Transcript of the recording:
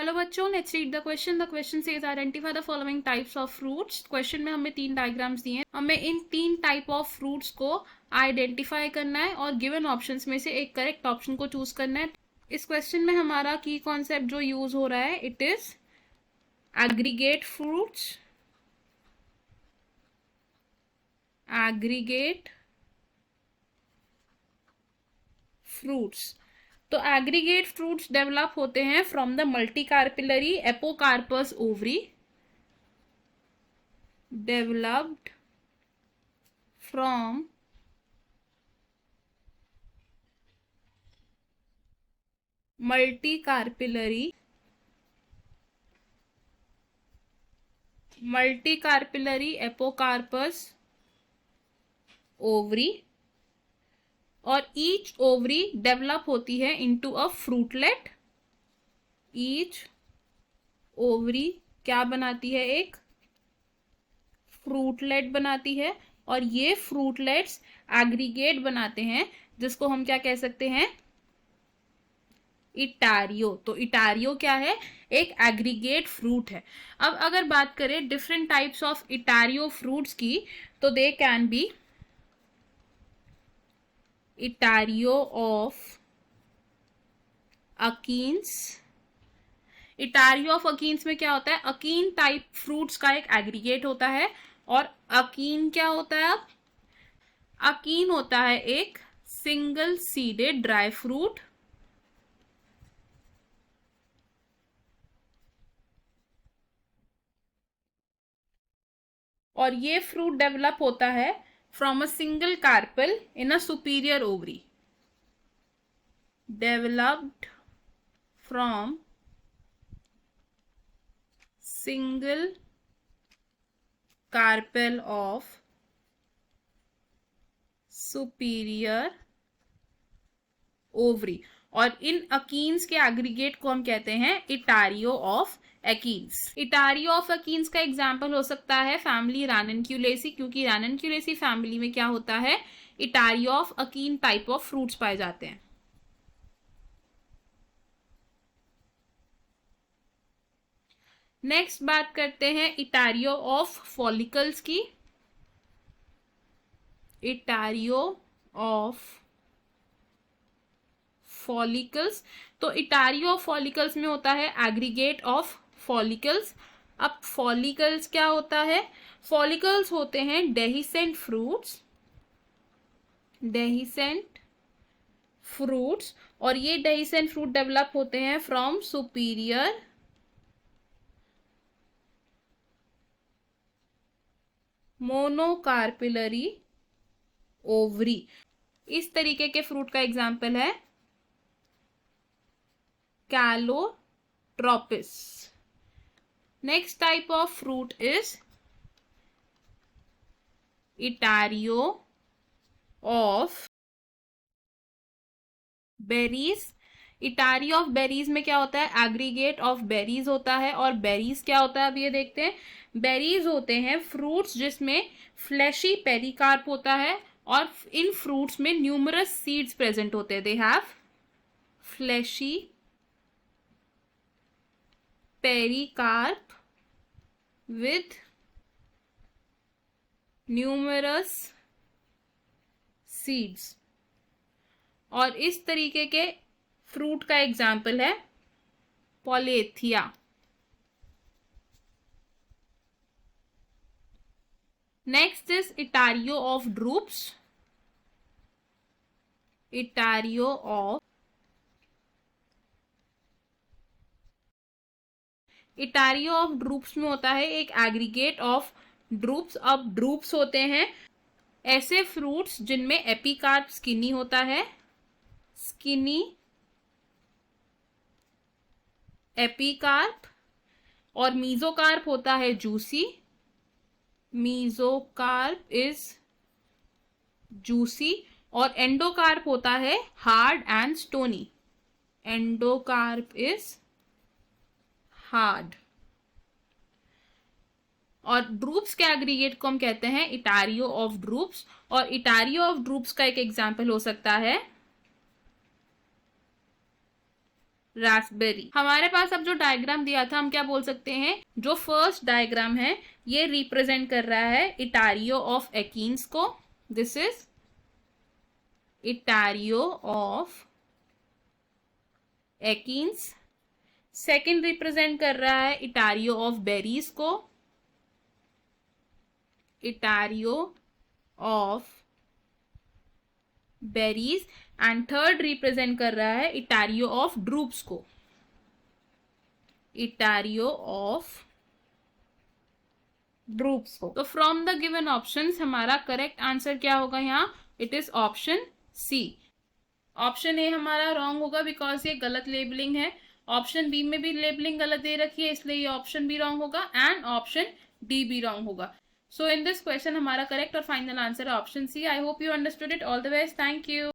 Hello बच्चों, let's read the question. The question says identify the following types of fruits. Question में हमें 3 diagrams दिए हैं, हमें इन 3 टाइप ऑफ फ्रूट्स को आइडेंटिफाई करना है और गिवन ऑप्शंस में से एक करेक्ट ऑप्शन को चूज करना है। इस क्वेश्चन में हमारा की कॉन्सेप्ट जो यूज हो रहा है, it is aggregate fruits. Aggregate fruits. तो एग्रीगेट फ्रूट्स डेवलप होते हैं from the multicarpellary apocarpous ovary, developed from multicarpellary apocarpous ovary, और ईच ओवरी डेवलप होती है into a fruitlet. Each ovary क्या बनाती है? एक फ्रूटलेट बनाती है, और ये फ्रूटलेट्स एग्रीगेट बनाते हैं, जिसको हम क्या कह सकते हैं? इटारियो। तो इटारियो क्या है? एक एग्रीगेट फ्रूट है। अब अगर बात करें different types of etaerio fruits की, तो they can be etaerio of achenes. Etaerio of achenes में क्या होता है? अकीन टाइप फ्रूट्स का एक एग्रीगेट होता है। और अकीन क्या होता है? अब अकीन होता है एक सिंगल सीडेड ड्राई फ्रूट, और ये फ्रूट डेवलप होता है from a single carpel in a superior ovary. Developed from single carpel of superior ovary. और इन अकीन्स के एग्रीगेट को हम कहते हैं इटारियो ऑफ एकीन्स। इटारियो ऑफ एकीन्स का एग्जाम्पल हो सकता है फैमिली राननक्यूलेसी, क्योंकि राननक्यूलेसी फैमिली में क्या होता है? Etaerio of achene type of fruits पाए जाते हैं। नेक्स्ट बात करते हैं इटारियो ऑफ फॉलिकल्स की। इटारियो ऑफ फॉलिकल्स। तो इटारियो ऑफ फॉलिकल्स में होता है एग्रीगेट ऑफ फॉलिकल्स। अब फॉलिकल्स क्या होता है? फॉलिकल्स होते हैं डेहिसेंट फ्रूट्स। डेहिसेंट फ्रूट्स, और ये डेहिसेंट फ्रूट डेवलप होते हैं फ्रॉम सुपीरियर मोनोकार्पिलरी ओवरी। इस तरीके के फ्रूट का एग्जाम्पल है Calotropis. Next type of fruit is etaerio of berries. Etaerio of berries में क्या होता है? एग्रीगेट ऑफ बेरीज होता है। और बेरीज क्या होता है? अब ये देखते हैं। बेरीज होते हैं फ्रूट्स जिसमें फ्लैशी पेरिकार्प होता है, और इन फ्रूट्स में न्यूमरस सीड्स प्रेजेंट होते हैं। They have fleshy pericarp with numerous seeds. और इस तरीके के फ्रूट का एग्जाम्पल है Polyalthia. Next is etaerio of drupes. Etaerio of drupes में होता है एक एग्रीगेट ऑफ ड्रूप्स। अब ड्रूप्स होते हैं ऐसे फ्रूट्स जिनमें एपिकार्प स्किनी होता है। Skinny epicarp. और मीजोकार्प होता है जूसी। Mesocarp is juicy. और एंडोकार्प होता है hard and stony. Endocarp is hard. और ड्रूप्स के एग्रीगेट को हम कहते हैं इटारियो ऑफ ड्रूप्स। और इटारियो ऑफ ड्रूप्स का एक एग्जाम्पल हो सकता है रास्पबेरी। हमारे पास अब जो डायग्राम दिया था हम क्या बोल सकते हैं, जो फर्स्ट डायग्राम है ये रिप्रेजेंट कर रहा है इटारियो ऑफ एकीन्स को, this is etaerio of achenes. Second represent कर रहा है इटारियो ऑफ बेरीज को, etaerio of berries. And third represent कर रहा है इटारियो ऑफ ड्रूप्स को, इटारियो ऑफ ड्रूप्स को। तो फ्रॉम द गिवन ऑप्शंस हमारा करेक्ट आंसर क्या होगा यहाँ, it is option C. Option A हमारा रॉन्ग होगा बिकॉज ये गलत लेबलिंग है। ऑप्शन बी में भी लेबलिंग गलत दे रखी है इसलिए ये ऑप्शन भी रॉन्ग होगा एंड ऑप्शन डी भी रॉन्ग होगा। सो इन दिस क्वेश्चन हमारा करेक्ट और फाइनल आंसर है option C. I hope you understood it. All the best, thank you.